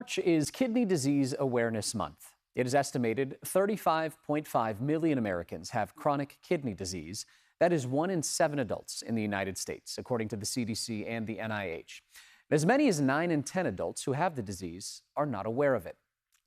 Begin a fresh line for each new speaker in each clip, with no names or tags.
March is Kidney Disease Awareness Month. It is estimated 35.5 million Americans have chronic kidney disease. That is 1 in 7 adults in the United States, according to the CDC and the NIH. As many as 9 in 10 adults who have the disease are not aware of it.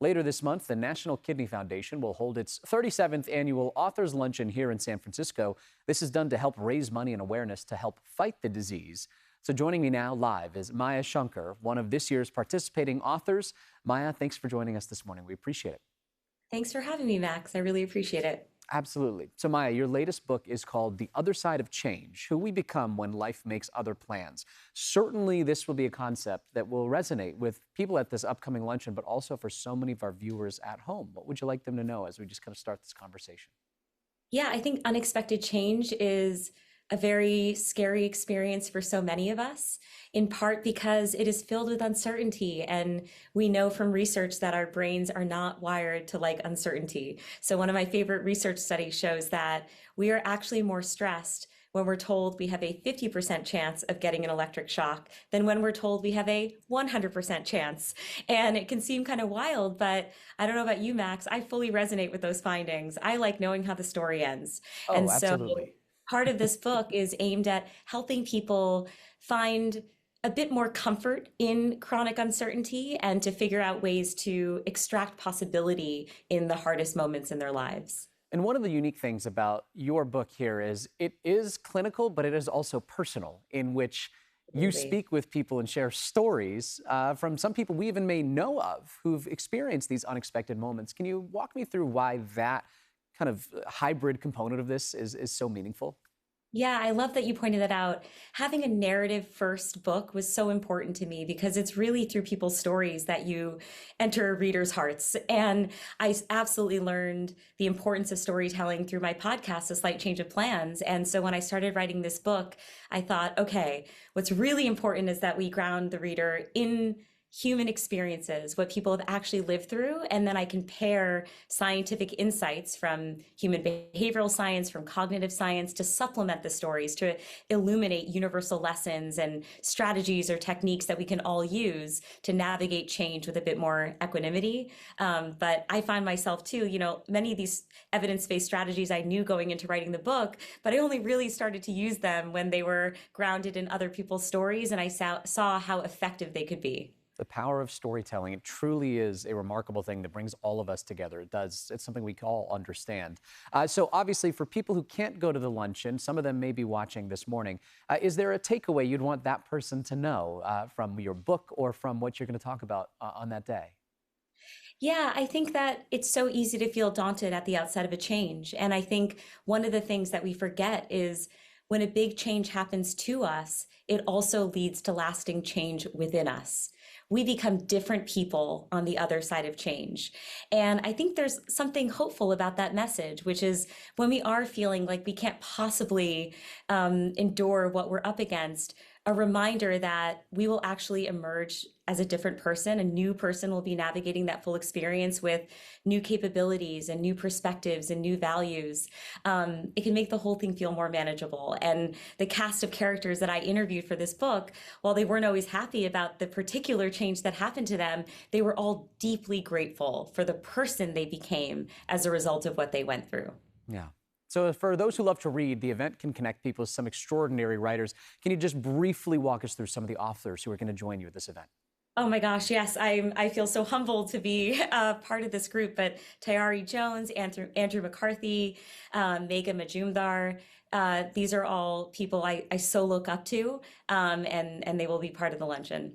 Later this month, the National Kidney Foundation will hold its 37th annual Authors Luncheon here in San Francisco. This is done to help raise money and awareness to help fight the disease. So joining me now live is Maya Shankar, one of this year's participating authors. Maya, thanks for joining us this morning. We appreciate it.
Thanks for having me, Max. I really appreciate it.
Absolutely. So Maya, your latest book is called The Other Side of Change, Who We Become When Life Makes Other Plans. Certainly this will be a concept that will resonate with people at this upcoming luncheon, but also for so many of our viewers at home. What would you like them to know as we just kind of start this conversation?
Yeah, I think unexpected change is a very scary experience for so many of us, in part because it is filled with uncertainty. And we know from research that our brains are not wired to like uncertainty. So one of my favorite research studies shows that we are actually more stressed when we're told we have a 50% chance of getting an electric shock than when we're told we have a 100% chance. And it can seem kind of wild, but I don't know about you, Max, I fully resonate with those findings. I like knowing how the story ends.
Oh,
And
absolutely.
part of this book is aimed at helping people find a bit more comfort in chronic uncertainty and to figure out ways to extract possibility in the hardest moments in their lives.
And one of the unique things about your book here is it is clinical, but it is also personal, in which you speak with people and share stories from some people we even may know of who've experienced these unexpected moments. Can you walk me through why that kind of hybrid component of this is so meaningful?
Yeah, I love that you pointed that out. Having a narrative first book was so important to me because it's really through people's stories that you enter readers' hearts. And I absolutely learned the importance of storytelling through my podcast, A Slight Change of Plans. And so when I started writing this book, I thought, okay, what's really important is that we ground the reader in human experiences, what people have actually lived through, and then I can pair scientific insights from human behavioral science, from cognitive science to supplement the stories, to illuminate universal lessons and strategies or techniques that we can all use to navigate change with a bit more equanimity. But I find myself too, many of these evidence-based strategies I knew going into writing the book, but I only really started to use them when they were grounded in other people's stories and I saw how effective they could be.
The power of storytelling, it truly is a remarkable thing that brings all of us together. It does. It's something we can all understand. So obviously for people who can't go to the luncheon, some of them may be watching this morning, is there a takeaway you'd want that person to know from your book or from what you're going to talk about on that day?
Yeah, I think that it's so easy to feel daunted at the outset of a change. And I think one of the things that we forget is when a big change happens to us, it also leads to lasting change within us. We become different people on the other side of change. And I think there's something hopeful about that message, which is when we are feeling like we can't possibly endure what we're up against, a reminder that we will actually emerge as a different person. A new person will be navigating that full experience with new capabilities and new perspectives and new values. It can make the whole thing feel more manageable. And the cast of characters that I interviewed for this book, while they weren't always happy about the particular change that happened to them, they were all deeply grateful for the person they became as a result of what they went through.
Yeah. So for those who love to read, the event can connect people with some extraordinary writers. Can you just briefly walk us through some of the authors who are going to join you at this event?
Oh my gosh, yes, I feel so humbled to be part of this group, but Tayari Jones, Andrew McCarthy, Megha Majumdar, these are all people I so look up to, and they will be part of the luncheon.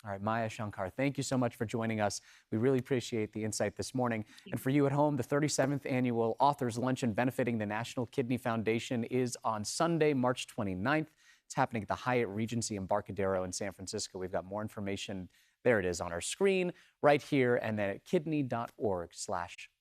All right, Maya Shankar, thank you so much for joining us. We really appreciate the insight this morning. And for you at home, the 37th annual Authors Luncheon benefiting the National Kidney Foundation is on Sunday, March 29th. It's happening at the Hyatt Regency Darrow in San Francisco. We've got more information. There it is on our screen right here, and then at kidney.org/luncheon.